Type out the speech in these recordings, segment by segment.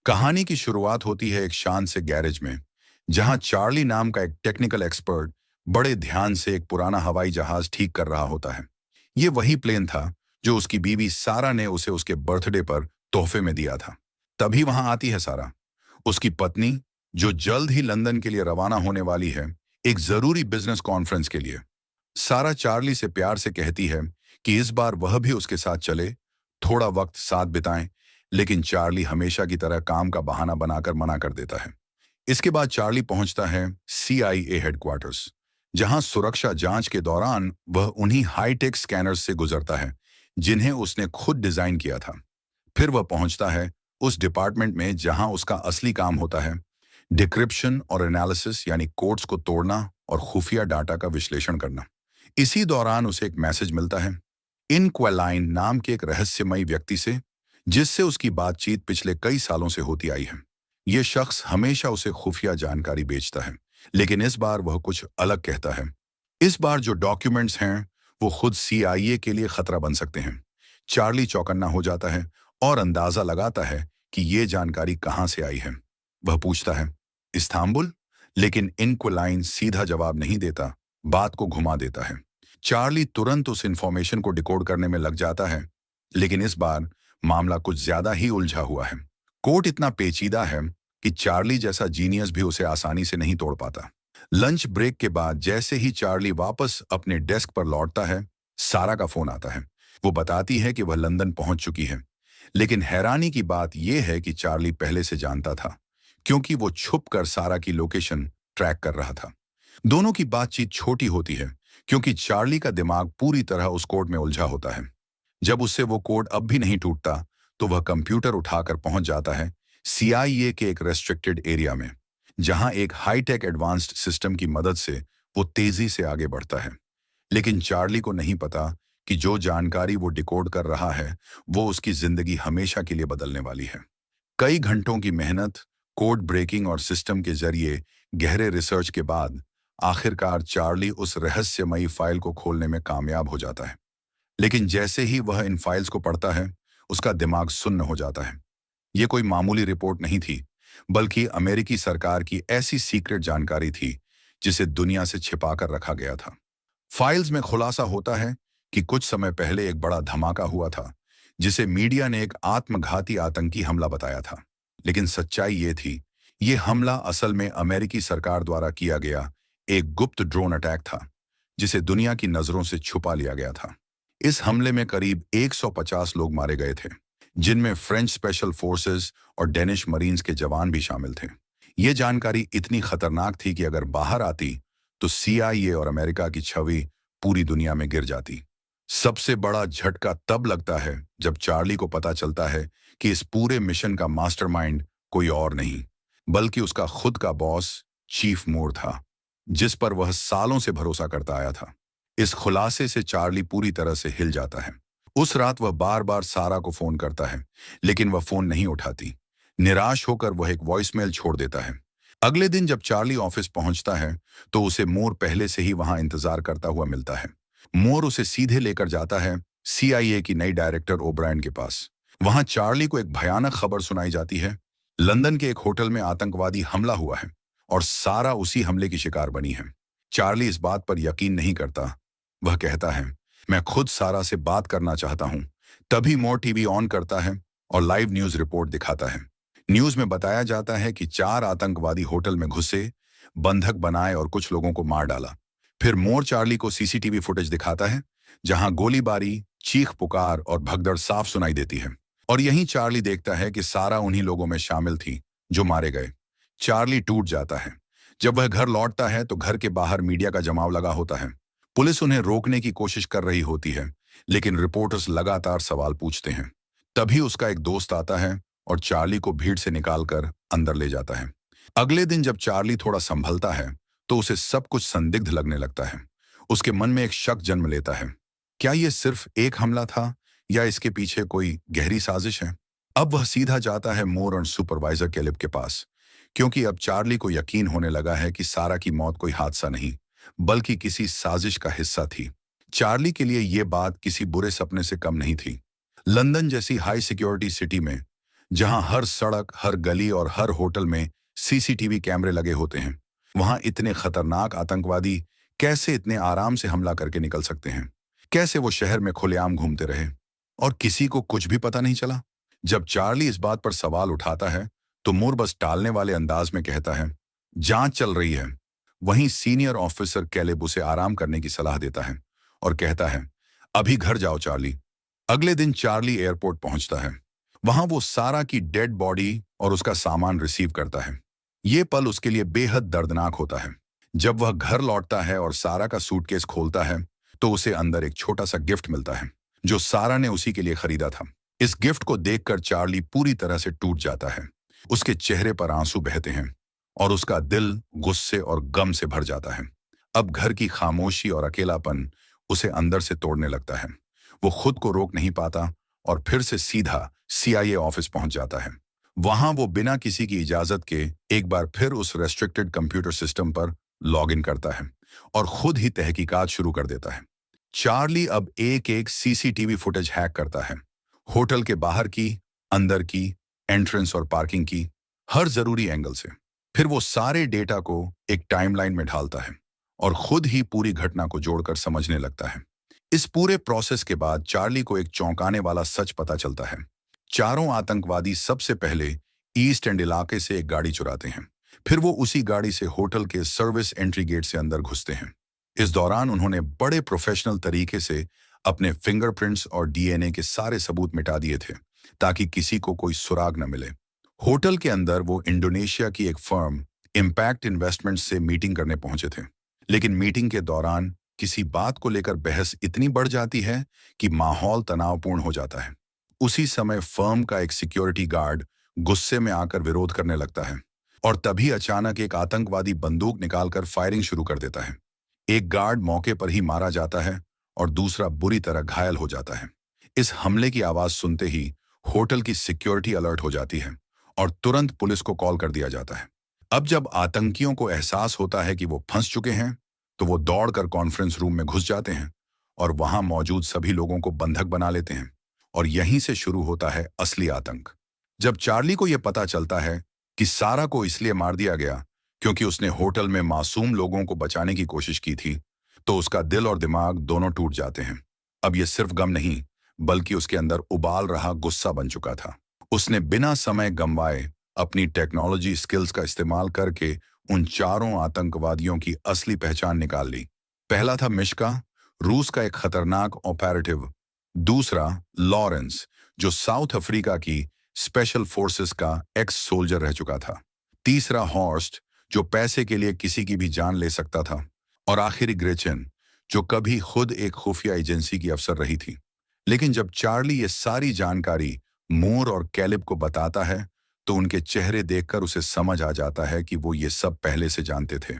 कहानी की शुरुआत होती है एक शान से गैरेज में, जहां चार्ली नाम का एक टेक्निकल एक्सपर्ट बड़े ध्यान से एक पुराना हवाई जहाज ठीक कर रहा होता है। ये वही प्लेन था जो उसकी बीवी सारा ने उसे उसके बर्थडे पर तोहफे में दिया था। तभी वहां आती है सारा, उसकी पत्नी, जो जल्द ही लंदन के लिए रवाना होने वाली है, एक जरूरी बिजनेस कॉन्फ्रेंस के लिए। सारा चार्ली से प्यार से कहती है कि इस बार वह भी उसके साथ चले, थोड़ा वक्त साथ बिताएं, लेकिन चार्ली हमेशा की तरह काम का बहाना बनाकर मना कर देता है। इसके बाद चार्ली पहुंचता है CIA हेडक्वार्टर्स, जहां सुरक्षा जांच के दौरान वह उन्हीं हाईटेक स्कैनर्स से गुजरता है जिन्हें उसने खुद डिजाइन किया था। फिर वह पहुंचता है उस डिपार्टमेंट में जहां उसका असली काम होता है, डिक्रिप्शन और एनालिसिस, यानी कोड्स को तोड़ना और खुफिया डाटा का विश्लेषण करना। इसी दौरान उसे एक मैसेज मिलता है इन क्वेलाइन नाम के एक रहस्यमयी व्यक्ति से, जिससे उसकी बातचीत पिछले कई सालों से होती आई है। यह शख्स हमेशा उसे खुफिया जानकारी बेचता है, लेकिन इस बार वह कुछ अलग कहता है। इस बार जो डॉक्यूमेंट्स हैं वो खुद CIA के लिए खतरा बन सकते हैं। चार्ली चौकन्ना हो जाता है और अंदाजा लगाता है कि ये जानकारी कहां से आई है। वह पूछता है, इस्तांबुल? लेकिन इनक्विलाइन सीधा जवाब नहीं देता, बात को घुमा देता है। चार्ली तुरंत उस इंफॉर्मेशन को डिकोड करने में लग जाता है, लेकिन इस बार मामला कुछ ज्यादा ही उलझा हुआ है। कोड इतना पेचीदा है कि चार्ली जैसा जीनियस भी उसे आसानी से नहीं तोड़ पाता। लंच ब्रेक के बाद जैसे ही चार्ली वापस अपने डेस्क पर लौटता है, सारा का फोन आता है। वो बताती है कि वह लंदन पहुंच चुकी है, लेकिन हैरानी की बात यह है कि चार्ली पहले से जानता था, क्योंकि वो छुप कर सारा की लोकेशन ट्रैक कर रहा था। दोनों की बातचीत छोटी होती है, क्योंकि चार्ली का दिमाग पूरी तरह उस कोड में उलझा होता है। जब उससे वो कोड अब भी नहीं टूटता, तो वह कंप्यूटर उठाकर पहुंच जाता है CIA के एक रेस्ट्रिक्टेड एरिया में, जहां एक हाईटेक एडवांस्ड सिस्टम की मदद से वो तेजी से आगे बढ़ता है। लेकिन चार्ली को नहीं पता कि जो जानकारी वो डिकोड कर रहा है, वो उसकी जिंदगी हमेशा के लिए बदलने वाली है। कई घंटों की मेहनत, कोड ब्रेकिंग और सिस्टम के जरिए गहरे रिसर्च के बाद आखिरकार चार्ली उस रहस्यमयी फाइल को खोलने में कामयाब हो जाता है। लेकिन जैसे ही वह इन फाइल्स को पढ़ता है, उसका दिमाग सुन्न हो जाता है। ये कोई मामूली रिपोर्ट नहीं थी, बल्कि अमेरिकी सरकार की ऐसी सीक्रेट जानकारी थी जिसे दुनिया से छिपा कर रखा गया था। फाइल्स में खुलासा होता है कि कुछ समय पहले एक बड़ा धमाका हुआ था, जिसे मीडिया ने एक आत्मघाती आतंकी हमला बताया था। लेकिन सच्चाई ये थी, ये हमला असल में अमेरिकी सरकार द्वारा किया गया एक गुप्त ड्रोन अटैक था, जिसे दुनिया की नजरों से छुपा लिया गया था। इस हमले में करीब 150 लोग मारे गए थे, जिनमें फ्रेंच स्पेशल फोर्सेस और डेनिश मरीन्स के जवान भी शामिल थे। ये जानकारी इतनी खतरनाक थी कि अगर बाहर आती, तो CIA और अमेरिका की छवि पूरी दुनिया में गिर जाती। सबसे बड़ा झटका तब लगता है जब चार्ली को पता चलता है कि इस पूरे मिशन का मास्टरमाइंड कोई और नहीं, बल्कि उसका खुद का बॉस चीफ मूर था, जिस पर वह सालों से भरोसा करता आया था। इस खुलासे से चार्ली पूरी तरह से हिल जाता है। उस रात वह बार बार सारा को फोन करता है, लेकिन वह फोन नहीं उठाती। निराश होकर वह एक वॉइसमेल छोड़ देता है। अगले दिन जब चार्ली ऑफिस पहुंचता है, तो उसे मोर पहले से ही वहां इंतजार करता हुआ मिलता है। मोर उसे सीधे लेकर जाता है CIA की नई डायरेक्टर ओब्रायन के पास। वहां चार्ली को एक भयानक खबर सुनाई जाती है। लंदन के एक होटल में आतंकवादी हमला हुआ है और सारा उसी हमले की शिकार बनी है। चार्ली इस बात पर यकीन नहीं करता। वह कहता है, मैं खुद सारा से बात करना चाहता हूं। तभी मोर टीवी ऑन करता है और लाइव न्यूज रिपोर्ट दिखाता है। न्यूज में बताया जाता है कि 4 आतंकवादी होटल में घुसे, बंधक बनाए और कुछ लोगों को मार डाला। फिर मोर चार्ली को CCTV फुटेज दिखाता है, जहां गोलीबारी, चीख पुकार और भगदड़ साफ सुनाई देती है। और यहीं चार्ली देखता है कि सारा उन्हीं लोगों में शामिल थी जो मारे गए। चार्ली टूट जाता है। जब वह घर लौटता है, तो घर के बाहर मीडिया का जमाव लगा होता है। पुलिस उन्हें रोकने की कोशिश कर रही होती है, लेकिन रिपोर्टर्स लगातार सवाल पूछते हैं। तभी उसका एक दोस्त आता है और चार्ली को भीड़ से निकालकर अंदर ले जाता है। अगले दिन जब चार्ली थोड़ा संभलता है, तो उसे सब कुछ संदिग्ध लगने लगता है। उसके मन में एक शक जन्म लेता है, क्या यह सिर्फ एक हमला था या इसके पीछे कोई गहरी साजिश है? अब वह सीधा जाता है मोर और सुपरवाइजर कैलिब के पास, क्योंकि अब चार्ली को यकीन होने लगा है कि सारा की मौत कोई हादसा नहीं, बल्कि किसी साजिश का हिस्सा थी। चार्ली के लिए यह बात किसी बुरे सपने से कम नहीं थी। लंदन जैसी हाई सिक्योरिटी सिटी में जहां हर सड़क, हर गली और हर होटल में सीसीटीवी कैमरे लगे होते हैं, वहां इतने खतरनाक आतंकवादी कैसे इतने आराम से हमला करके निकल सकते हैं? कैसे वो शहर में खुलेआम घूमते रहे और किसी को कुछ भी पता नहीं चला? जब चार्ली इस बात पर सवाल उठाता है, तो मूर बस टालने वाले अंदाज में कहता है, जांच चल रही है। वहीं सीनियर ऑफिसर कैलेब उसे आराम करने की सलाह देता है और कहता है, अभी घर जाओ चार्ली। अगले दिन चार्ली एयरपोर्ट पहुंचता है। वहां वो सारा की डेड बॉडी और उसका सामान रिसीव करता है। ये पल उसके लिए बेहद दर्दनाक होता है। जब वह घर लौटता है और सारा का सूटकेस खोलता है, तो उसे अंदर एक छोटा सा गिफ्ट मिलता है, जो सारा ने उसी के लिए खरीदा था। इस गिफ्ट को देखकर चार्ली पूरी तरह से टूट जाता है। उसके चेहरे पर आंसू बहते हैं और उसका दिल गुस्से और गम से भर जाता है। अब घर की खामोशी और अकेलापन उसे अंदर से तोड़ने लगता है। वो खुद को रोक नहीं पाता और फिर से सीधा सीआईए ऑफिस पहुंच जाता है। वहां वो बिना किसी की इजाजत के एक बार फिर उस रेस्ट्रिक्टेड कंप्यूटर सिस्टम पर लॉग इन करता है और खुद ही तहकीकात शुरू कर देता है। चार्ली अब एक एक सीसीटीवी फुटेज हैक करता है, होटल के बाहर की, अंदर की, एंट्रेंस और पार्किंग की, हर जरूरी एंगल से। फिर वो सारे डेटा को एक टाइमलाइन में ढालता है और खुद ही पूरी घटना को जोड़कर समझने लगता है। इस पूरे प्रोसेस के बाद चार्ली को एक चौंकाने वाला सच पता चलता है। चारों आतंकवादी सबसे पहले ईस्ट एंड इलाके से एक गाड़ी चुराते हैं। फिर वो उसी गाड़ी से होटल के सर्विस एंट्री गेट से अंदर घुसते हैं। इस दौरान उन्होंने बड़े प्रोफेशनल तरीके से अपने फिंगरप्रिंट्स और डीएनए के सारे सबूत मिटा दिए थे, ताकि किसी को कोई सुराग न मिले। होटल के अंदर वो इंडोनेशिया की एक फर्म इम्पैक्ट इन्वेस्टमेंट से मीटिंग करने पहुंचे थे। लेकिन मीटिंग के दौरान किसी बात को लेकर बहस इतनी बढ़ जाती है कि माहौल तनावपूर्ण हो जाता है। उसी समय फर्म का एक सिक्योरिटी गार्ड गुस्से में आकर विरोध करने लगता है और तभी अचानक एक आतंकवादी बंदूक निकालकर फायरिंग शुरू कर देता है। एक गार्ड मौके पर ही मारा जाता है और दूसरा बुरी तरह घायल हो जाता है। इस हमले की आवाज सुनते ही होटल की सिक्योरिटी अलर्ट हो जाती है और तुरंत पुलिस को कॉल कर दिया जाता है। अब जब आतंकियों को एहसास होता है कि वो फंस चुके हैं, तो वो दौड़कर कॉन्फ्रेंस रूम में घुस जाते हैं और वहां मौजूद सभी लोगों को बंधक बना लेते हैं। और यहीं से शुरू होता है असली आतंक। जब चार्ली को यह पता चलता है कि सारा को इसलिए मार दिया गया क्योंकि उसने होटल में मासूम लोगों को बचाने की कोशिश की थी, तो उसका दिल और दिमाग दोनों टूट जाते हैं। अब यह सिर्फ गम नहीं, बल्कि उसके अंदर उबाल रहा गुस्सा बन चुका था। उसने बिना समय गंवाए अपनी टेक्नोलॉजी स्किल्स का इस्तेमाल करके उन चारों आतंकवादियों की असली पहचान निकाल ली। पहला था मिश्का, रूस का एक खतरनाक ऑपरेटिव। दूसरा लॉरेंस, जो साउथ अफ्रीका की स्पेशल फोर्सेस का एक्स सोल्जर रह चुका था। तीसरा हॉर्स्ट, जो पैसे के लिए किसी की भी जान ले सकता था। और आखिरी ग्रेचन, जो कभी खुद एक खुफिया एजेंसी की अफसर रही थी। लेकिन जब चार्ली ये सारी जानकारी मूर और कैलिब को बताता है, तो उनके चेहरे देखकर उसे समझ आ जाता है कि वो ये सब पहले से जानते थे।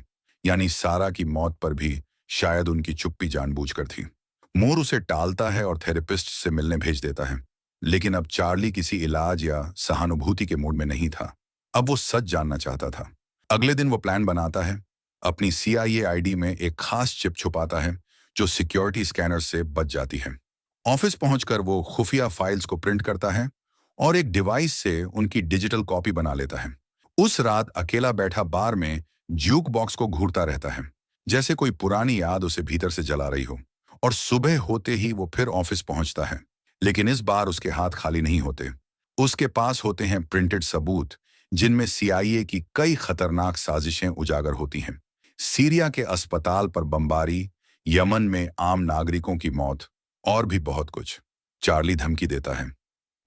यानी सारा की मौत पर भी शायद उनकी चुप्पी जानबूझकर थी। मूर उसे टालता है और थेरेपिस्ट से मिलने भेज देता है। लेकिन अब चार्ली किसी इलाज या सहानुभूति के मूड में नहीं था। अब वो सच जानना चाहता था। अगले दिन वो प्लान बनाता है। अपनी सीआईए आईडी में एक खास चिप छुपाता है, जो सिक्योरिटी स्कैनर से बच जाती है। ऑफिस पहुंचकर वो खुफिया फाइल्स को प्रिंट करता है और एक डिवाइस से उनकी डिजिटल कॉपी बना लेता है। उस रात अकेला बैठा बार में ज्यूक बॉक्स को घूरता रहता है, जैसे कोई पुरानी याद उसे भीतर से जला रही हो। और सुबह होते ही वो फिर ऑफिस पहुंचता है। लेकिन इस बार उसके हाथ खाली नहीं होते। उसके पास होते हैं प्रिंटेड सबूत, जिनमें सीआईए की कई खतरनाक साजिशें उजागर होती हैं। सीरिया के अस्पताल पर बमबारी, यमन में आम नागरिकों की मौत और भी बहुत कुछ। चार्ली धमकी देता है,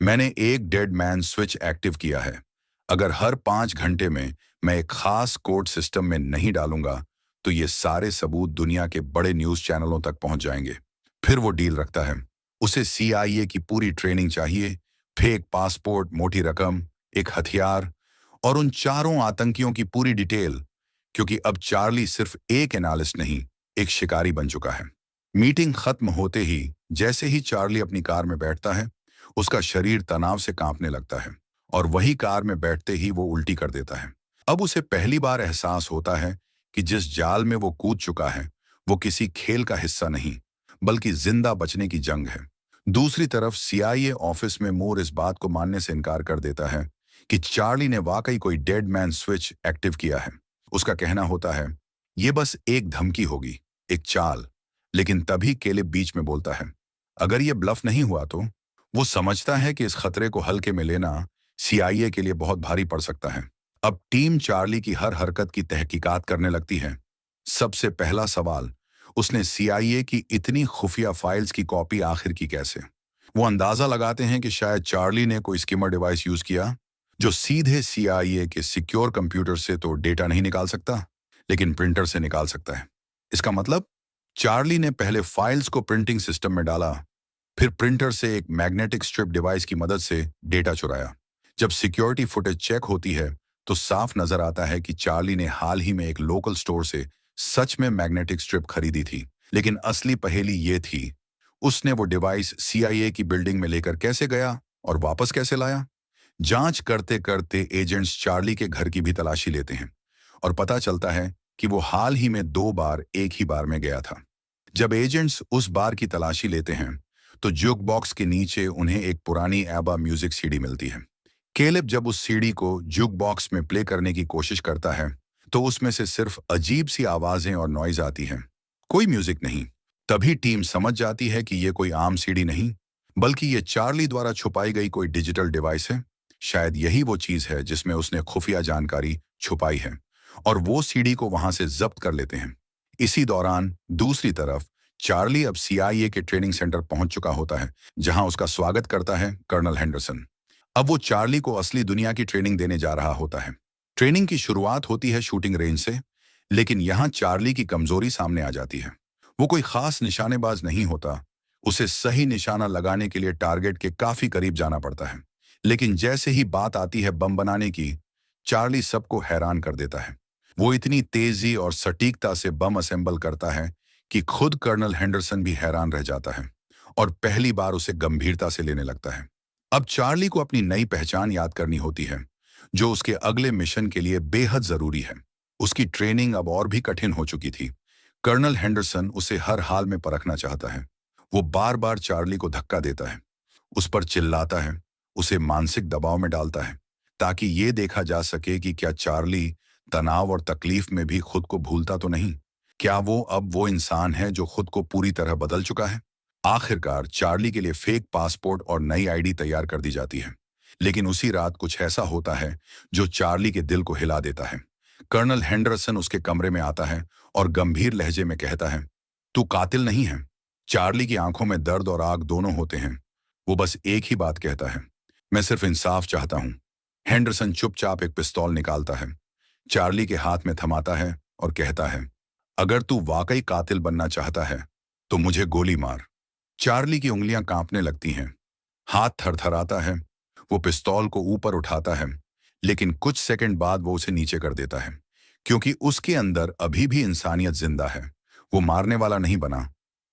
मैंने एक डेड मैन स्विच एक्टिव किया है। अगर हर 5 घंटे में मैं एक खास कोड सिस्टम में नहीं डालूंगा, तो ये सारे सबूत दुनिया के बड़े न्यूज चैनलों तक पहुंच जाएंगे। फिर वो डील रखता है। उसे सीआईए की पूरी ट्रेनिंग चाहिए, फेक पासपोर्ट, मोटी रकम, एक हथियार और उन चारों आतंकियों की पूरी डिटेल, क्योंकि अब चार्ली सिर्फ एक एनालिस्ट नहीं, एक शिकारी बन चुका है। मीटिंग खत्म होते ही जैसे ही चार्ली अपनी कार में बैठता है, उसका शरीर तनाव से कांपने लगता है और वही कार में बैठते ही वो उल्टी कर देता है। अब उसे पहली बार एहसास होता है कि जिस जाल में वो कूद चुका है, वो किसी खेल का हिस्सा नहीं, बल्कि जिंदा बचने की जंग है। दूसरी तरफ सीआईए ऑफिस में मूर इस बात को मानने से इनकार कर देता है कि चार्ली ने वाकई कोई डेड मैन स्विच एक्टिव किया है। उसका कहना होता है, ये बस एक धमकी होगी, एक चाल। लेकिन तभी केलिब बीच में बोलता है, अगर ये ब्लफ नहीं हुआ तो। वो समझता है कि इस खतरे को हल्के में लेना सीआईए के लिए बहुत भारी पड़ सकता है। अब टीम चार्ली की हर हरकत की तहकीकात करने लगती है। सबसे पहला सवाल, उसने सीआईए की इतनी खुफिया फाइल्स की कॉपी आखिर की कैसे? वो अंदाजा लगाते हैं कि शायद चार्ली ने कोई स्किमर डिवाइस यूज किया जो सीधे सीआईए के सिक्योर कंप्यूटर से तो डेटा नहीं निकाल सकता, लेकिन प्रिंटर से निकाल सकता है। इसका मतलब चार्ली ने पहले फाइल्स को प्रिंटिंग सिस्टम में डाला, फिर प्रिंटर से एक मैग्नेटिक स्ट्रिप डिवाइस की मदद से डेटा चुराया। जब सिक्योरिटी फुटेज चेक होती है तो साफ नजर आता है कि चार्ली ने हाल ही में एक लोकल स्टोर से सच में मैग्नेटिक स्ट्रिप खरीदी थी। लेकिन असली पहेली ये थी, उसने वो डिवाइस सीआईए की बिल्डिंग में लेकर कैसे गया और वापस कैसे लाया? जांच करते करते एजेंट्स चार्ली के घर की भी तलाशी लेते हैं और पता चलता है कि वो हाल ही में 2 बार एक ही बार में गया था। जब एजेंट्स उस बार की तलाशी लेते हैं तो जुक बॉक्स के नीचे उन्हें एक पुरानी एबा म्यूजिक सीडी मिलती है। केलेब जब उस सीडी को जुक बॉक्स में प्ले करने की कोशिश करता है तो उसमें से सिर्फ अजीब सी आवाजें और नॉइज आती हैं, कोई म्यूजिक नहीं। तभी टीम समझ जाती है कि ये कोई आम सीडी नहीं, बल्कि ये चार्ली द्वारा छुपाई गई कोई डिजिटल डिवाइस है। शायद यही वो चीज है जिसमें उसने खुफिया जानकारी छुपाई है, और वो सीडी को वहां से जब्त कर लेते हैं। इसी दौरान दूसरी तरफ चार्ली अब सीआईए के ट्रेनिंग सेंटर पहुंच चुका होता है, जहां उसका स्वागत करता है कर्नल हेंडरसन। अब वो चार्ली को असली दुनिया की ट्रेनिंग देने जा रहा होता है। ट्रेनिंग की शुरुआत होती है शूटिंग रेंज से, लेकिन यहां चार्ली की कमजोरी सामने आ जाती है। वो कोई खास निशानेबाज नहीं होता, उसे सही निशाना लगाने के लिए टारगेट के काफी करीब जाना पड़ता है। लेकिन जैसे ही बात आती है बम बनाने की, चार्ली सबको हैरान कर देता है। वो इतनी तेजी और सटीकता से बम असेंबल करता है कि खुद कर्नल हेंडरसन भी हैरान रह जाता है और पहली बार उसे गंभीरता से लेने लगता है। अब चार्ली को अपनी नई पहचान याद करनी होती है, जो उसके अगले मिशन के लिए बेहद जरूरी है। उसकी ट्रेनिंग अब और भी कठिन हो चुकी थी। कर्नल हेंडरसन उसे हर हाल में परखना चाहता है। वो बार बार चार्ली को धक्का देता है, उस पर चिल्लाता है, उसे मानसिक दबाव में डालता है, ताकि ये देखा जा सके कि क्या चार्ली तनाव और तकलीफ में भी खुद को भूलता तो नहीं। क्या वो अब वो इंसान है जो खुद को पूरी तरह बदल चुका है? आखिरकार चार्ली के लिए फेक पासपोर्ट और नई आईडी तैयार कर दी जाती है। लेकिन उसी रात कुछ ऐसा होता है जो चार्ली के दिल को हिला देता है। कर्नल हेंडरसन उसके कमरे में आता है और गंभीर लहजे में कहता है, तू कातिल नहीं है। चार्ली की आंखों में दर्द और आग दोनों होते हैं। वो बस एक ही बात कहता है, मैं सिर्फ इंसाफ चाहता हूं। हेंडरसन चुपचाप एक पिस्तौल निकालता है, चार्ली के हाथ में थमाता है और कहता है, अगर तू वाकई कातिल बनना चाहता है तो मुझे गोली मार। चार्ली की उंगलियां कांपने लगती हैं, हाथ थरथराता है। वो पिस्तौल को ऊपर उठाता है, लेकिन कुछ सेकंड बाद वो उसे नीचे कर देता है, क्योंकि उसके अंदर अभी भी इंसानियत जिंदा है। वो मारने वाला नहीं बना,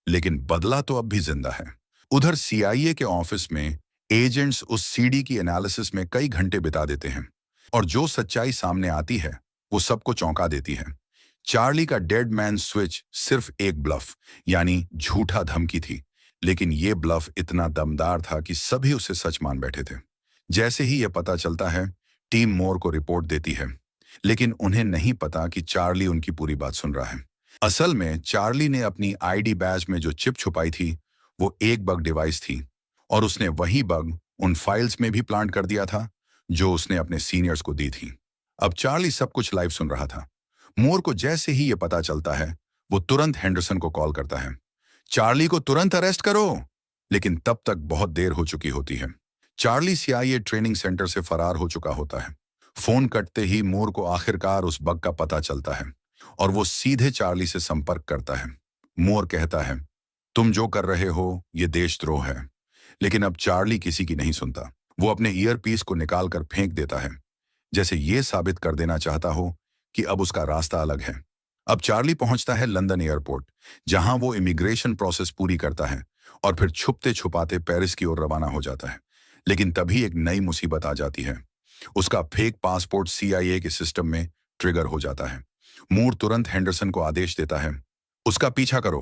लेकिन बदला तो अब भी जिंदा है। उधर सीआईए के ऑफिस में एजेंट्स उस सीडी की एनालिसिस में कई घंटे बिता देते हैं, और जो सच्चाई सामने आती है वो सबको चौंका देती है। चार्ली का डेड मैन स्विच सिर्फ एक ब्लफ, यानी झूठा धमकी थी, लेकिन ये ब्लफ इतना दमदार था कि सभी उसे सच मान बैठे थे। जैसे ही यह पता चलता है, टीम मोर को रिपोर्ट देती है, लेकिन उन्हें नहीं पता कि चार्ली उनकी पूरी बात सुन रहा है। असल में चार्ली ने अपनी आईडी बैज में जो चिप छुपाई थी वो एक बग डिवाइस थी, और उसने वही बग उन फाइल्स में भी प्लांट कर दिया था जो उसने अपने सीनियर्स को दी थी। अब चार्ली सब कुछ लाइव सुन रहा था। मोर को जैसे ही यह पता चलता है, वो तुरंत हेंडरसन को कॉल करता है, चार्ली को तुरंत अरेस्ट करो। लेकिन तब तक बहुत देर हो चुकी होती है। चार्ली सीआईए ट्रेनिंग सेंटर से फरार हो चुका होता है। फोन कटते ही मोर को आखिरकार उस बग का पता चलता है और वो सीधे चार्ली से संपर्क करता है। मोर कहता है, तुम जो कर रहे हो ये देशद्रोह है। लेकिन अब चार्ली किसी की नहीं सुनता। वो अपने ईयरपीस को निकालकर फेंक देता है, जैसे ये साबित कर देना चाहता हो कि अब उसका रास्ता अलग है। अब चार्ली पहुंचता है लंदन एयरपोर्ट, जहां वो इमिग्रेशन प्रोसेस पूरी करता है और फिर छुपते छुपाते पेरिस की ओर रवाना हो जाता है। लेकिन तभी एक नई मुसीबत आ जाती है। उसका फेक पासपोर्ट सीआईए के सिस्टम में ट्रिगर हो जाता है। मूर तुरंत हेंडरसन को आदेश देता है, उसका पीछा करो।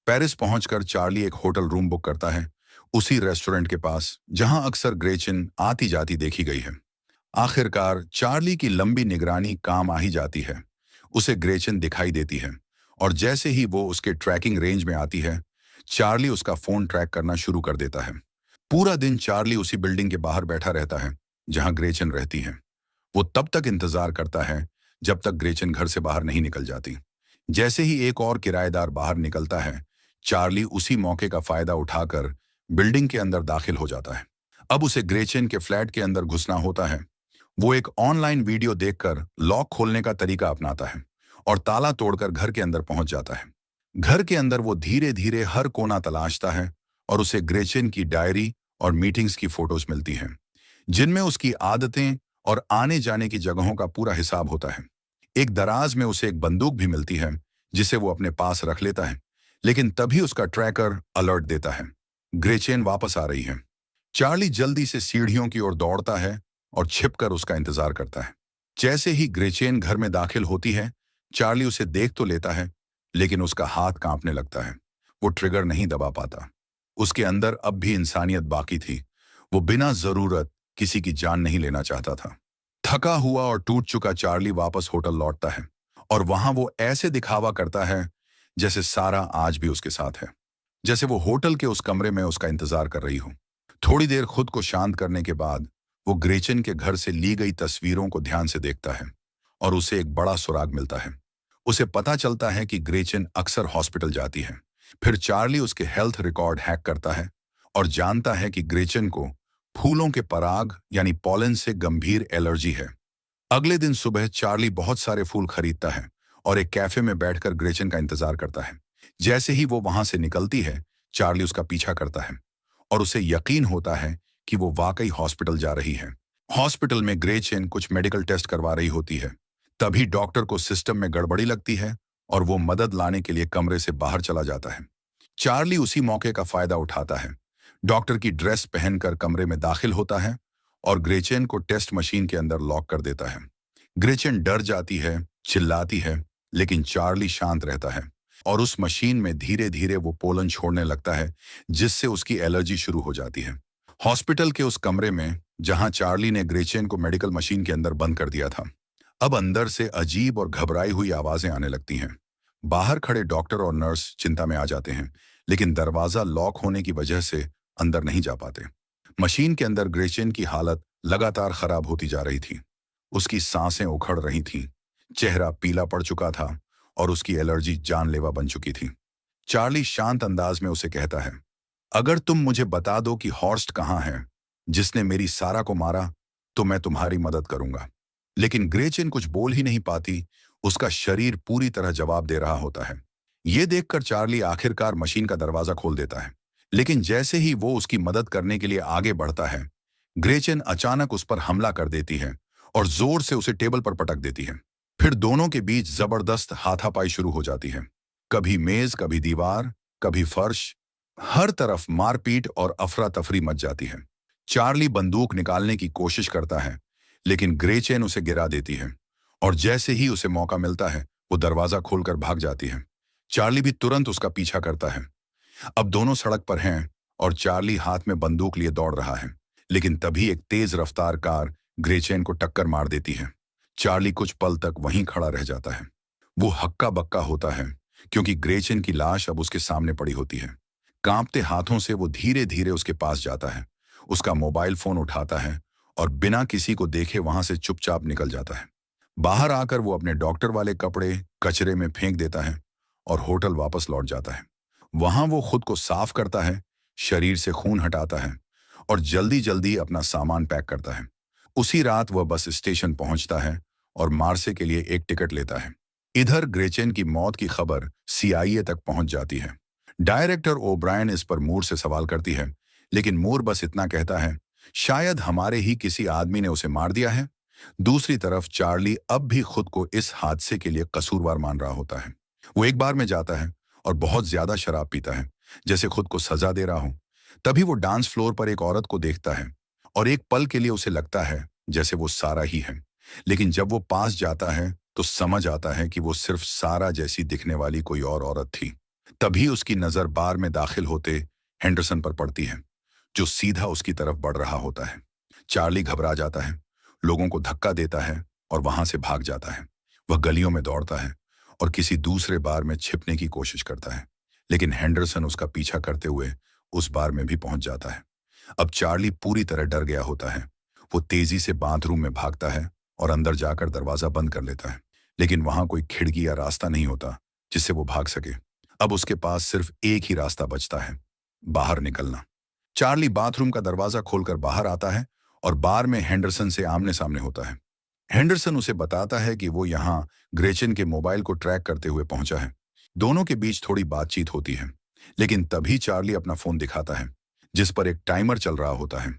पेरिस पहुंचकर चार्ली एक होटल रूम बुक करता है। उसी रेस्टोरेंट के पास जहां अक्सर ग्रेचन आती जाती देखी गई है। आखिरकार चार्ली की लंबी निगरानी काम आ ही जाती है। उसे ग्रेचन दिखाई देती है और जैसे ही वो उसके ट्रैकिंग रेंज में आती है, चार्ली उसका फोन ट्रैक करना शुरू कर देता है। पूरा दिन चार्ली उसी बिल्डिंग के बाहर बैठा रहता है जहां ग्रेचन रहती है। वो तब तक इंतजार करता है जब तक ग्रेचन घर से बाहर नहीं निकल जाती। जैसे ही एक और किराएदार बाहर निकलता है, चार्ली उसी मौके का फायदा उठाकर बिल्डिंग के अंदर दाखिल हो जाता है। अब उसे ग्रेचन के फ्लैट के अंदर घुसना होता है। वो एक ऑनलाइन वीडियो देखकर लॉक खोलने का तरीका अपनाता है और ताला तोड़कर घर के अंदर पहुंच जाता है। घर के अंदर वो धीरे धीरे हर कोना तलाशता है और उसे ग्रेचन की डायरी और मीटिंग्स की फोटोज मिलती हैं, जिनमें उसकी आदतें और आने जाने की जगहों का पूरा हिसाब होता है। एक दराज में उसे एक बंदूक भी मिलती है जिसे वो अपने पास रख लेता है, लेकिन तभी उसका ट्रैकर अलर्ट देता है, ग्रेचेन वापस आ रही है। चार्ली जल्दी से सीढ़ियों की ओर दौड़ता है और छिपकर उसका इंतजार करता है। जैसे ही ग्रेचेन घर में दाखिल होती है, चार्ली उसे देख तो लेता है, लेकिन उसका हाथ कांपने लगता है। वो ट्रिगर नहीं दबा पाता। उसके अंदर अब भी इंसानियत बाकी थी। वो बिना जरूरत किसी की जान नहीं लेना चाहता था। थका हुआ और टूट चुका चार्ली वापस होटल लौटता है और वहां वो ऐसे दिखावा करता है जैसे सारा आज भी उसके साथ है, जैसे वो होटल के उस कमरे में उसका इंतजार कर रही हो। थोड़ी देर खुद को शांत करने के बाद वो ग्रेचन के घर से ली गई तस्वीरों को ध्यान से देखता है और उसे एक बड़ा सुराग मिलता है। उसे पता चलता है कि ग्रेचन अक्सर हॉस्पिटल जाती है। फिर चार्ली उसके हेल्थ रिकॉर्ड हैक करता है और जानता है कि ग्रेचन को फूलों के पराग यानी पॉलन से गंभीर एलर्जी है। अगले दिन सुबह चार्ली बहुत सारे फूल खरीदता है और एक कैफे में बैठकर ग्रेचन का इंतजार करता है। जैसे ही वो वहां से निकलती है, चार्ली उसका पीछा करता है और उसे यकीन होता है कि वो वाकई हॉस्पिटल जा रही है। हॉस्पिटल में ग्रेचन कुछ मेडिकल टेस्ट करवा रही होती है। तभी डॉक्टर को सिस्टम में गड़बड़ी लगती है और वो मदद लाने के लिए कमरे से बाहर चला जाता है। चार्ली उसी मौके का फायदा उठाता है, डॉक्टर की ड्रेस पहनकर कमरे में दाखिल होता है और ग्रेचन को टेस्ट मशीन के अंदर लॉक कर देता है। ग्रेचन डर जाती है, चिल्लाती है, लेकिन चार्ली शांत रहता है और उस मशीन में धीरे धीरे वो पोलन छोड़ने लगता है, जिससे उसकी एलर्जी शुरू हो जाती है। हॉस्पिटल के उस कमरे में जहां चार्ली ने ग्रेचन को मेडिकल मशीन के अंदर बंद कर दिया था, अब अंदर से अजीब और घबराई हुई आवाजें आने लगती हैं। बाहर खड़े डॉक्टर और नर्स चिंता में आ जाते हैं, लेकिन दरवाजा लॉक होने की वजह से अंदर नहीं जा पाते। मशीन के अंदर ग्रेचन की हालत लगातार खराब होती जा रही थी। उसकी सांसें उखड़ रही थीं, चेहरा पीला पड़ चुका था और उसकी एलर्जी जानलेवा बन चुकी थी। चार्ली शांत अंदाज में उसे कहता है, अगर तुम मुझे बता दो कि हॉर्स्ट कहाँ है, जिसने मेरी सारा को मारा, तो मैं तुम्हारी मदद करूंगा। लेकिन ग्रेचन कुछ बोल ही नहीं पाती। उसका शरीर पूरी तरह जवाब दे रहा होता है। ये देखकर चार्ली आखिरकार मशीन का दरवाजा खोल देता है, लेकिन जैसे ही वो उसकी मदद करने के लिए आगे बढ़ता है, ग्रेचन अचानक उस पर हमला कर देती है और जोर से उसे टेबल पर पटक देती है। फिर दोनों के बीच जबरदस्त हाथापाई शुरू हो जाती है। कभी मेज, कभी दीवार, कभी फर्श, हर तरफ मारपीट और अफरा तफरी मच जाती है। चार्ली बंदूक निकालने की कोशिश करता है, लेकिन ग्रेचन उसे गिरा देती है और जैसे ही उसे मौका मिलता है, वो दरवाजा खोलकर भाग जाती है। चार्ली भी तुरंत उसका पीछा करता है। अब दोनों सड़क पर हैं और चार्ली हाथ में बंदूक लिए दौड़ रहा है, लेकिन तभी एक तेज रफ्तार कार ग्रेचन को टक्कर मार देती है। चार्ली कुछ पल तक वहीं खड़ा रह जाता है। वो हक्का बक्का होता है क्योंकि ग्रेचन की लाश अब उसके सामने पड़ी होती है। कांपते हाथों से वो धीरे धीरे उसके पास जाता है, उसका मोबाइल फोन उठाता है और बिना किसी को देखे वहां से चुपचाप निकल जाता है। बाहर आकर वो अपने डॉक्टर वाले कपड़े कचरे में फेंक देता है और होटल वापस लौट जाता है। वहां वो खुद को साफ करता है, शरीर से खून हटाता है और जल्दी जल्दी अपना सामान पैक करता है। उसी रात वह बस स्टेशन पहुंचता है और मार्से के लिए एक टिकट लेता है। इधर ग्रेचन की मौत की खबर सीआईए तक पहुंच जाती है। डायरेक्टर ओब्रायन इस पर मूर से सवाल करती है, लेकिन मूर बस इतना कहता है, शायद हमारे ही किसी आदमी ने उसे मार दिया है। दूसरी तरफ चार्ली अब भी खुद को इस हादसे के लिए कसूरवार मान रहा होता है। वो एक बार में जाता है और बहुत ज्यादा शराब पीता है, जैसे खुद को सजा दे रहा हो। तभी वो डांस फ्लोर पर एक औरत को देखता है और एक पल के लिए उसे लगता है जैसे वो सारा ही है, लेकिन जब वो पास जाता है तो समझ आता है कि वो सिर्फ सारा जैसी दिखने वाली कोई और औरत थी। तभी उसकी नजर बार में दाखिल होते हेंडरसन पर पड़ती है। जो सीधा उसकी तरफ बढ़ रहा होता है। चार्ली घबरा जाता है, लोगों को धक्का देता है और वहां से भाग जाता है। वह गलियों में दौड़ता है और किसी दूसरे बार में छिपने की कोशिश करता है, लेकिन हेंडरसन उसका पीछा करते हुए उस बार में भी पहुंच जाता है। अब चार्ली पूरी तरह डर गया होता है। वो तेजी से बाथरूम में भागता है और अंदर जाकर दरवाजा बंद कर लेता है, लेकिन वहां कोई खिड़की या रास्ता नहीं होता जिससे वो भाग सके। अब उसके पास सिर्फ एक ही रास्ता बचता है, बाहर निकलना। चार्ली बाथरूम का दरवाजा खोलकर बाहर आता है और बार में हेंडरसन से आमने सामने होता है। हेंडरसन उसे बताता है कि वो यहाँ ग्रेचन के मोबाइल को ट्रैक करते हुए पहुंचा है। दोनों के बीच थोड़ी बातचीत होती है, लेकिन तभी चार्ली अपना फोन दिखाता है जिस पर एक टाइमर चल रहा होता है।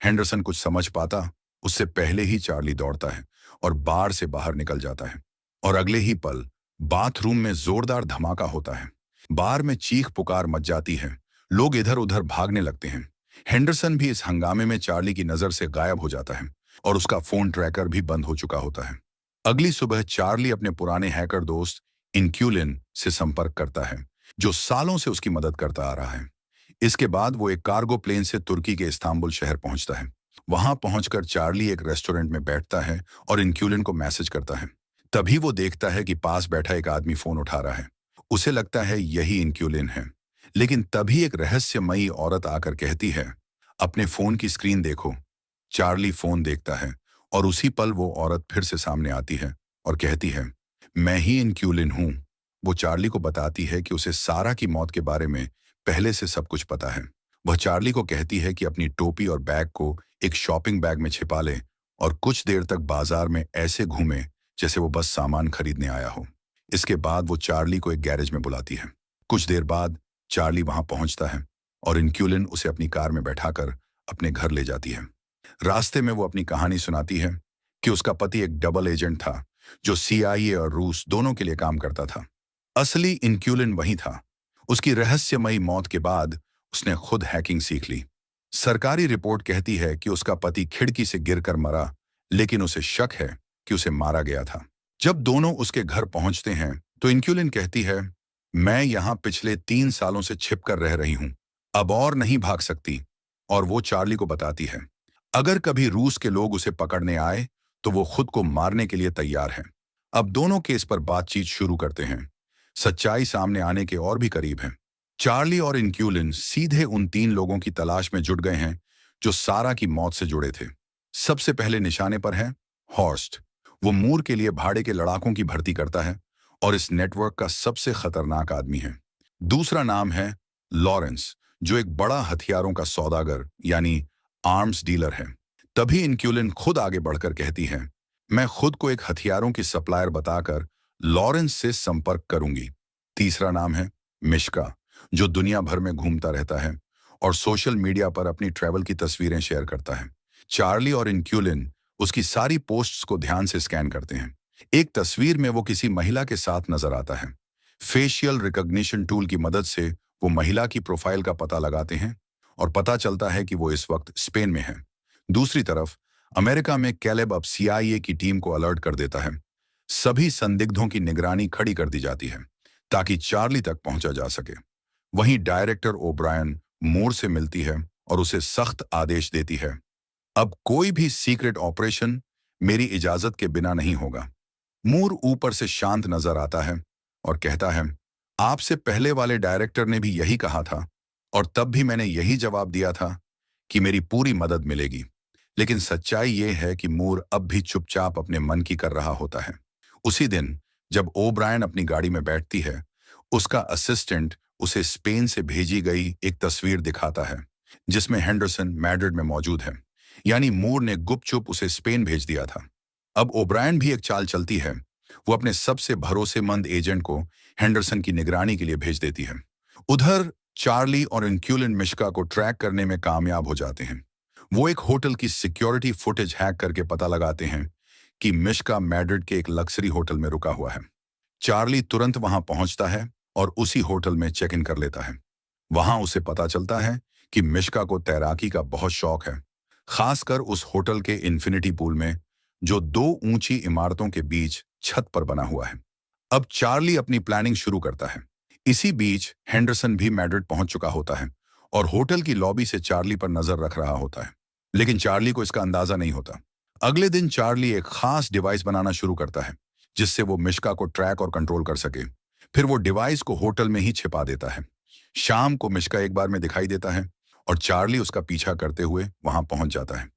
हेंडरसन कुछ समझ पाता उससे पहले ही चार्ली दौड़ता है और बार से बाहर निकल जाता है, और अगले ही पल बाथरूम में जोरदार धमाका होता है। बार में चीख पुकार मच जाती है, लोग इधर उधर भागने लगते हैं। हेंडरसन भी इस हंगामे में चार्ली की नजर से गायब हो जाता है और उसका फोन ट्रैकर भी बंद हो चुका होता है। अगली सुबह चार्ली अपने पुराने हैकर दोस्त इनक्यूलिन से संपर्क करता है, जो सालों से उसकी मदद करता आ रहा है। इसके बाद वो एक कार्गो प्लेन से तुर्की के इस्तांबुल शहर पहुंचता है। वहां पहुंचकर चार्ली एक रेस्टोरेंट में बैठता है और इनक्यूलिन को मैसेज करता है। तभी वो देखता है कि पास बैठा एक आदमी फोन उठा रहा है। उसे लगता है यही इनक्यूलिन है, लेकिन तभी एक रहस्यमयी औरत आकर कहती है, अपने फोन की स्क्रीन देखो। चार्ली फोन देखता है और उसी पल वो औरत फिर से सामने आती है और कहती है, मैं ही इनक्यूलिन हूं। वो चार्ली को बताती है कि उसे सारा की मौत के बारे में पहले से सब कुछ पता है। वह चार्ली को कहती है कि अपनी टोपी और बैग को एक शॉपिंग बैग में छिपा ले और कुछ देर तक बाजार में ऐसे घूमे जैसे वो बस सामान खरीदने आया हो। इसके बाद वो चार्ली को एक गैरेज में बुलाती है। कुछ देर बाद चार्ली वहां पहुंचता है और इनक्यूलिन उसे अपनी कार में बैठाकर अपने घर ले जाती है। रास्ते में वो अपनी कहानी सुनाती है कि उसका पति एक डबल एजेंट था जो CIA और रूस दोनों के लिए काम करता था। असली इनक्यूलिन वही था। उसकी रहस्यमयी मौत के बाद उसने खुद हैकिंग सीख ली। सरकारी रिपोर्ट कहती है कि उसका पति खिड़की से गिरकर मरा, लेकिन उसे शक है कि उसे मारा गया था। जब दोनों उसके घर पहुंचते हैं तो इनक्यूलिन कहती है, मैं यहां पिछले 3 सालों से छिपकर रह रही हूं, अब और नहीं भाग सकती। और वो चार्ली को बताती है, अगर कभी रूस के लोग उसे पकड़ने आए तो वो खुद को मारने के लिए तैयार है। अब दोनों केस पर बातचीत शुरू करते हैं। सच्चाई सामने आने के और भी करीब है। चार्ली और इनक्यूलिन सीधे उन 3 लोगों की तलाश में जुट गए हैं जो सारा की मौत से जुड़े थे। सबसे पहले निशाने पर है हॉर्स्ट। वो मूर के लिए भाड़े के लड़ाकों की भर्ती करता है और इस नेटवर्क का सबसे खतरनाक आदमी है। दूसरा नाम है लॉरेंस, जो एक बड़ा हथियारों का सौदागर यानी आर्म्स डीलर है। तभी इनक्यूलिन खुद आगे बढ़कर कहती है, मैं खुद को एक हथियारों की सप्लायर बताकर लॉरेंस से संपर्क करूंगी। तीसरा नाम है मिश्का, जो दुनिया भर में घूमता रहता है और सोशल मीडिया पर अपनी ट्रैवल की तस्वीरें शेयर करता है। चार्ली और इनक्यूलिन उसकी सारी पोस्ट्स को ध्यान से स्कैन करते हैं। एक तस्वीर में वो किसी महिला के साथ नजर आता है। फेशियल रिकॉग्निशन टूल की मदद से वो महिला की प्रोफाइल का पता लगाते हैं और पता चलता है कि वो इस वक्त स्पेन में है। दूसरी तरफ अमेरिका में कैलेब अब CIA की टीम को अलर्ट कर देता है। सभी संदिग्धों की निगरानी खड़ी कर दी जाती है ताकि चार्ली तक पहुंचा जा सके। वहीं डायरेक्टर ओब्रायन मूर से मिलती है और उसे सख्त आदेश देती है, अब कोई भी सीक्रेट ऑपरेशन मेरी इजाजत के बिना नहीं होगा। मूर ऊपर से शांत नजर आता है और कहता है, आपसे पहले वाले डायरेक्टर ने भी यही कहा था और तब भी मैंने यही जवाब दिया था कि मेरी पूरी मदद मिलेगी। लेकिन सच्चाई ये है कि मूर अब भी चुपचाप अपने मन की कर रहा होता है। उसी दिन जब ओब्रायन अपनी गाड़ी में बैठती है, उसका असिस्टेंट उसे स्पेन से भेजी गई एक तस्वीर दिखाता है जिसमें हेंडरसन मैड्रिड में मौजूद है। यानी मूर ने गुपचुप उसे स्पेन भेज दिया था। अब ओब्रायन भी एक चाल चलती है। वो अपने सबसे भरोसेमंद एजेंट को हेंडरसन की निगरानी के लिए भेज देती है। उधर चार्ली और इनक्यूलिन मिश्का को ट्रैक करने में कामयाब हो जाते हैं। वो एक होटल की सिक्योरिटी फुटेज हैक करके पता लगाते हैं कि मिश्का मैड्रिड के एक लक्जरी होटल में रुका हुआ है। चार्ली तुरंत वहां पहुंचता है और उसी होटल में चेक इन कर लेता है। वहां उसे पता चलता है कि मिश्का को तैराकी का बहुत शौक है, खासकर उस होटल के इन्फिनिटी पूल में जो 2 ऊंची इमारतों के बीच छत पर बना हुआ है। अब चार्ली अपनी प्लानिंग शुरू करता है। इसी बीच हेंडरसन भी मैड्रिड पहुंच चुका होता है और होटल की लॉबी से चार्ली पर नजर रख रहा होता है। लेकिन चार्ली को इसका अंदाजा नहीं होता। अगले दिन चार्ली एक खास डिवाइस बनाना शुरू करता है जिससे वो मिश्का को ट्रैक और कंट्रोल कर सके। फिर वो डिवाइस को होटल में ही छिपा देता है। शाम को मिश्का एक बार में दिखाई देता है और चार्ली उसका पीछा करते हुए वहां पहुंच जाता है।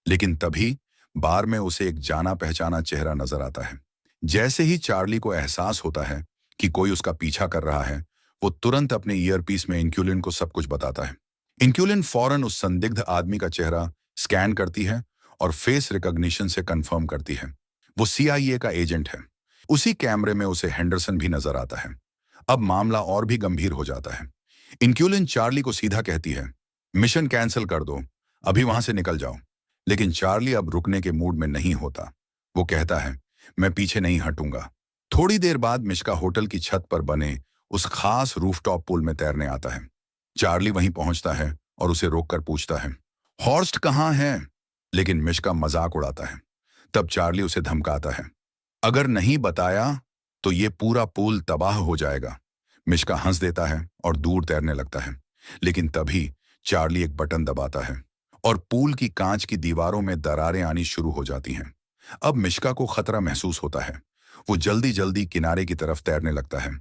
लेकिन तभी बार में उसे एक जाना पहचाना चेहरा नजर आता है। जैसे ही चार्ली को एहसास होता है कि कोई उसका पीछा कर रहा है, वो तुरंत अपने ईयरपीस में इंक्यूलिन को सब कुछ बताता है। इंक्यूलिन फौरन उस संदिग्ध आदमी का चेहरा स्कैन करती है और फेस रिकॉग्निशन से कंफर्म करती है। वो सीआईए का एजेंट है। उसी कैमरे में उसे हेंडरसन भी नजर आता है। अब मामला और भी गंभीर हो जाता है। इंक्यूलिन चार्ली को सीधा कहती है, मिशन कैंसिल कर दो, अभी वहां से निकल जाओ। लेकिन चार्ली अब रुकने के मूड में नहीं होता। वो कहता है, मैं पीछे नहीं हटूंगा। थोड़ी देर बाद मिश्का होटल की छत पर बने उस खास रूफटॉप पूल में तैरने आता है। चार्ली वहीं पहुंचता है और उसे रोककर पूछता है, हॉर्स्ट कहाँ है? लेकिन मिश्का मजाक उड़ाता है। तब चार्ली उसे धमकाता है, अगर नहीं बताया तो ये पूरा पूल तबाह हो जाएगा। मिश्का हंस देता है और दूर तैरने लगता है। लेकिन तभी चार्ली एक बटन दबाता है और पूल की कांच की दीवारों में दरारें आनी शुरू हो जाती हैं। अब मिश्का को खतरा महसूस होता है। वो जल्दी जल्दी किनारे की तरफ तैरने लगता है,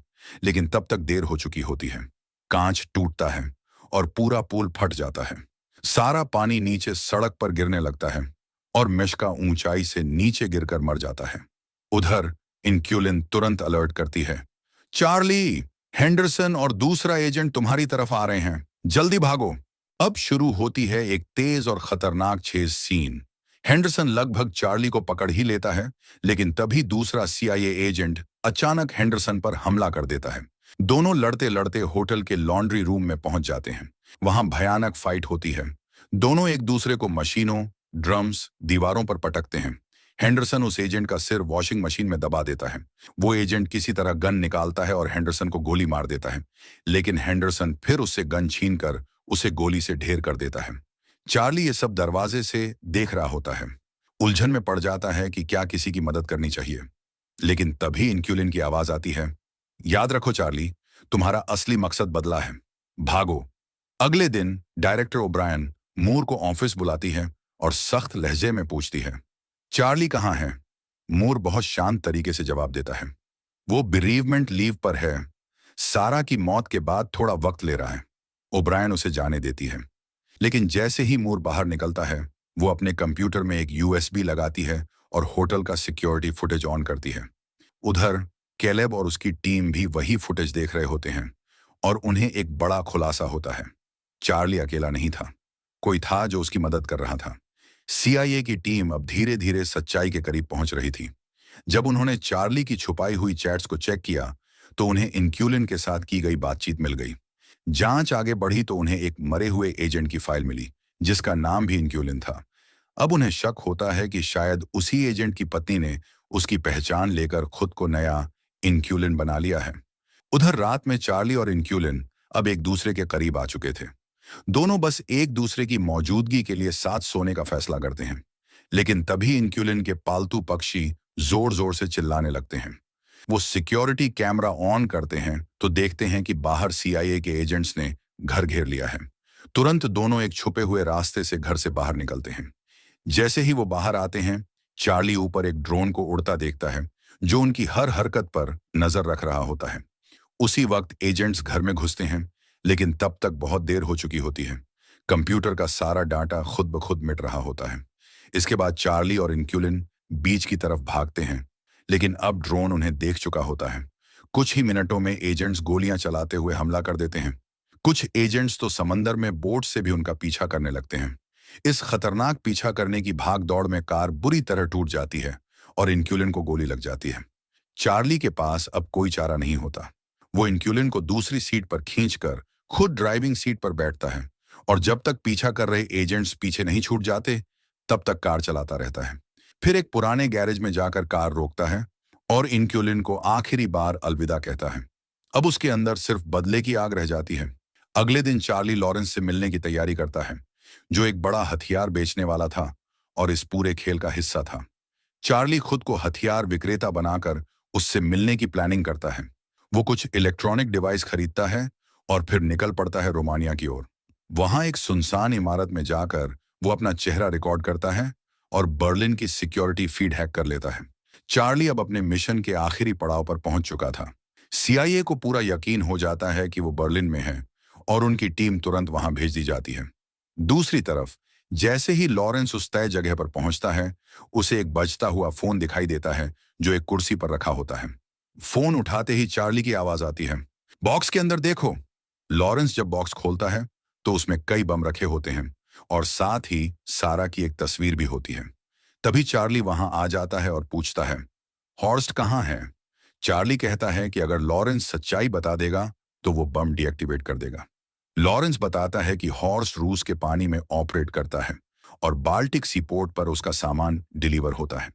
लेकिन तब तक देर हो चुकी होती है। कांच टूटता है और पूरा पूल फट जाता है। सारा पानी नीचे सड़क पर गिरने लगता है और मिश्का ऊंचाई से नीचे गिरकर मर जाता है। उधर इंक्यूलिन तुरंत अलर्ट करती है, चार्ली, हेंडरसन और दूसरा एजेंट तुम्हारी तरफ आ रहे हैं, जल्दी भागो। अब शुरू होती है एक तेज और खतरनाक चेज सीन। हेंडरसन लगभग चार्ली को पकड़ ही लेता है, लेकिन तभी दूसरा सीआईए एजेंट अचानक हेंडरसन पर हमला कर देता है। दोनों लड़ते लड़ते होटल के लॉन्ड्री रूम में पहुंच जाते हैं। वहां भयानक फाइट होती है। दोनों एक दूसरे को मशीनों, ड्रम्स, दीवारों पर पटकते हैं। हेंडरसन उस एजेंट का सिर वॉशिंग मशीन में दबा देता है। वो एजेंट किसी तरह गन निकालता है और हेंडरसन को गोली मार देता है। लेकिन हेंडरसन फिर उससे गन छीनकर उसे गोली से ढेर कर देता है। चार्ली ये सब दरवाजे से देख रहा होता है। उलझन में पड़ जाता है कि क्या किसी की मदद करनी चाहिए। लेकिन तभी इंक्यूलिन की आवाज आती है, याद रखो चार्ली, तुम्हारा असली मकसद बदला है, भागो। अगले दिन डायरेक्टर ओब्रायन मूर को ऑफिस बुलाती है और सख्त लहजे में पूछती है, चार्ली कहाँ है? मूर बहुत शांत तरीके से जवाब देता है, वो बिरीवमेंट लीव पर है, सारा की मौत के बाद थोड़ा वक्त ले रहा है। ओब्रायन उसे जाने देती है। लेकिन जैसे ही मूर बाहर निकलता है, वो अपने कंप्यूटर में एक यूएसबी लगाती है और होटल का सिक्योरिटी फुटेज ऑन करती है। उधर कैलेब और उसकी टीम भी वही फुटेज देख रहे होते हैं और उन्हें एक बड़ा खुलासा होता है। चार्ली अकेला नहीं था, कोई था जो उसकी मदद कर रहा था। सीआईए की टीम अब धीरे धीरे सच्चाई के करीब पहुंच रही थी। जब उन्होंने चार्ली की छुपाई हुई चैट्स को चेक किया तो उन्हें इंक्यूलिन के साथ की गई बातचीत मिल गई। जांच आगे बढ़ी तो उन्हें एक मरे हुए एजेंट की फाइल मिली जिसका नाम भी इंक्यूलिन था। अब उन्हें शक होता है कि शायद उसी एजेंट की पत्नी ने उसकी पहचान लेकर खुद को नया इंक्यूलिन बना लिया है। उधर रात में चार्ली और इंक्यूलिन अब एक दूसरे के करीब आ चुके थे। दोनों बस एक दूसरे की मौजूदगी के लिए साथ सोने का फैसला करते हैं। लेकिन तभी इंक्यूलिन के पालतू पक्षी जोर जोर से चिल्लाने लगते हैं। वो सिक्योरिटी कैमरा ऑन करते हैं तो देखते हैं कि बाहर सीआईए के एजेंट्स ने घर घेर लिया है। तुरंत दोनों एक छुपे हुए रास्ते से घर से बाहर निकलते हैं। जैसे ही वो बाहर आते हैं, चार्ली ऊपर एक ड्रोन को उड़ता देखता है जो उनकी हर हरकत पर नजर रख रहा होता है। उसी वक्त एजेंट्स घर में घुसते हैं, लेकिन तब तक बहुत देर हो चुकी होती है। कंप्यूटर का सारा डाटा खुद ब खुद मिट रहा होता है। इसके बाद चार्ली और इंक्यूलिन बीच की तरफ भागते हैं, लेकिन अब ड्रोन उन्हें देख चुका होता है। कुछ ही मिनटों में एजेंट्स गोलियां चलाते हुए हमला कर देते हैं। कुछ एजेंट्स तो समंदर में बोट से भी उनका पीछा करने लगते हैं। इस खतरनाक पीछा करने की भाग दौड़ में कार बुरी तरह टूट जाती है और इंक्यूलिन को गोली लग जाती है। चार्ली के पास अब कोई चारा नहीं होता। वो इंक्यूलिन को दूसरी सीट पर खींचकर खुद ड्राइविंग सीट पर बैठता है और जब तक पीछा कर रहे एजेंट्स पीछे नहीं छूट जाते, तब तक कार चलाता रहता है। फिर एक पुराने गैरेज में जाकर कार रोकता है और इंक्यूलिन को आखिरी बार अलविदा कहता है। अब उसके अंदर सिर्फ बदले की आग रह जाती है। अगले दिन चार्ली लॉरेंस से मिलने की तैयारी करता है, जो एक बड़ा हथियार बेचने वाला था और इस पूरे खेल का हिस्सा था। चार्ली खुद को हथियार विक्रेता बनाकर उससे मिलने की प्लानिंग करता है। वो कुछ इलेक्ट्रॉनिक डिवाइस खरीदता है और फिर निकल पड़ता है रोमानिया की ओर। वहां एक सुनसान इमारत में जाकर वो अपना चेहरा रिकॉर्ड करता है और बर्लिन की सिक्योरिटी फीड हैक कर लेता है। चार्ली अब अपने मिशन के आखिरी पड़ाव पर पहुंच चुका था। सीआईए को पूरा यकीन हो जाता है कि वो बर्लिन में है और उनकी टीम तुरंत वहां भेज दी जाती है। दूसरी तरफ जैसे ही लॉरेंस उस तय जगह पर पहुंचता है, उसे एक बजता हुआ फोन दिखाई देता है जो एक कुर्सी पर रखा होता है। फोन उठाते ही चार्ली की आवाज आती है, बॉक्स के अंदर देखो। लॉरेंस जब बॉक्स खोलता है तो उसमें कई बम रखे होते हैं और साथ ही सारा की एक तस्वीर भी होती है। तभी चार्ली वहां आ जाता है और पूछता है, हॉर्स्ट कहाँ है? चार्ली कहता है कि अगर लॉरेंस सच्चाई बता देगा तो वो बम डीएक्टिवेट कर देगा। लॉरेंस बताता है कि हॉर्स रूस के पानी में ऑपरेट करता है और बाल्टिक सीपोर्ट पर उसका सामान डिलीवर होता है।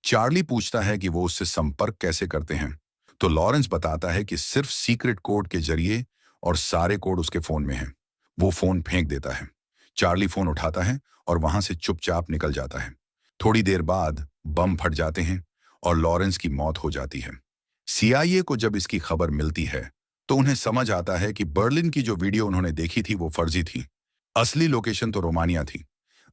चार्ली पूछता है कि वो उससे संपर्क कैसे करते हैं, तो लॉरेंस बताता है कि सिर्फ सीक्रेट कोड के जरिए और सारे कोड उसके फोन में हैं। वो फोन फेंक देता है। चार्ली फोन उठाता है और वहां से चुपचाप निकल जाता है। थोड़ी देर बाद बम फट जाते हैं और लॉरेंस की मौत हो जाती है। सीआईए को जब इसकी खबर मिलती है तो उन्हें समझ आता है कि बर्लिन की जो वीडियो उन्होंने देखी थी वो फर्जी थी। असली लोकेशन तो रोमानिया थी।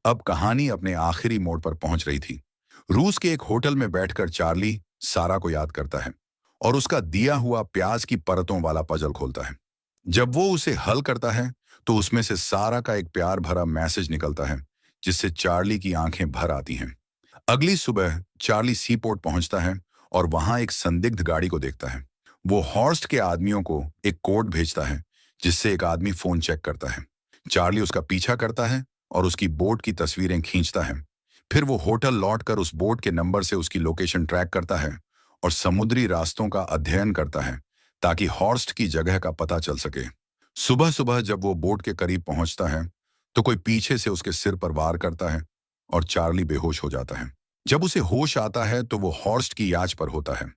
अब कहानी अपने आखिरी मोड़ पर पहुंच रही थी। रूस के एक होटल में बैठकर चार्ली सारा को याद करता है और उसका दिया हुआ प्याज की परतों वाला पजल खोलता है। जब वो उसे हल करता है तो उसमें से सारा का एक प्यार भरा मैसेज निकलता है जिससे चार्ली की आंखें भर आती हैं। अगली सुबह चार्ली सीपोर्ट पहुंचता है और वहां एक संदिग्ध गाड़ी को देखता है। वो हॉर्स्ट के आदमियों को एक कोड भेजता है जिससे एक आदमी फोन चेक करता है। चार्ली उसका पीछा करता है और उसकी बोट की तस्वीरें खींचता है। फिर वो होटल लौटकर उस बोट के नंबर से उसकी लोकेशन ट्रैक करता है और समुद्री रास्तों का अध्ययन करता है ताकि हॉर्स्ट की जगह का पता चल सके। सुबह सुबह जब वो बोट के करीब पहुंचता है तो कोई पीछे से उसके सिर पर वार करता है और चार्ली बेहोश हो जाता है। जब उसे होश आता है तो वो हॉर्स्ट की याच पर होता है।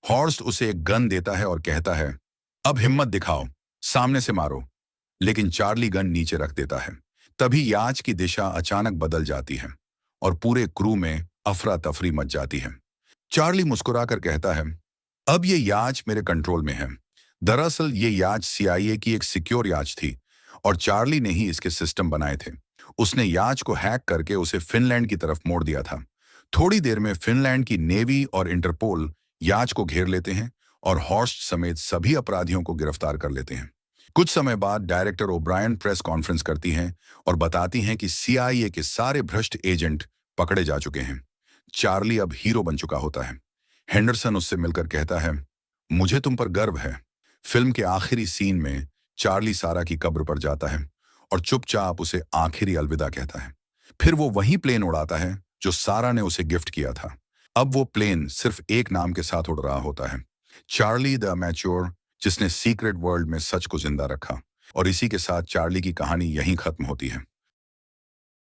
हॉर्स्ट उसे एक गन देता है और कहता है, अब हिम्मत दिखाओ, सामने से मारो। लेकिन चार्ली गन नीचे रख देता है। तभी याच की दिशा अचानक बदल जाती है और पूरे क्रू में अफरा तफरी मच जाती है। चार्ली मुस्कुराकर कहता है, अब ये याच मेरे कंट्रोल में है। दरअसल ये याच सीआईए की एक सिक्योर याच थी और चार्ली ने ही इसके सिस्टम बनाए थे। उसने याच को हैक करके उसे फिनलैंड की तरफ मोड़ दिया था। थोड़ी देर में फिनलैंड की नेवी और इंटरपोल याच को घेर लेते हैं और हॉर्स्ट समेत सभी अपराधियों को गिरफ्तार कर लेते हैं। कुछ समय बाद डायरेक्टर ओब्रायन प्रेस कॉन्फ्रेंस करती हैं और बताती हैं कि सीआईए के सारे भ्रष्ट एजेंट पकड़े जा चुके हैं। चार्ली अब हीरो बन चुका होता है। हेंडरसन उससे मिलकर कहता है, मुझे तुम पर गर्व है। फिल्म के आखिरी सीन में चार्ली सारा की कब्र पर जाता है और चुपचाप उसे आखिरी अलविदा कहता है। फिर वो वही प्लेन उड़ाता है जो सारा ने उसे गिफ्ट किया था। अब वो प्लेन सिर्फ एक नाम के साथ उड़ रहा होता है, चार्ली द मैच्योर, जिसने सीक्रेट वर्ल्ड में सच को जिंदा रखा। और इसी के साथ चार्ली की कहानी यहीं खत्म होती है।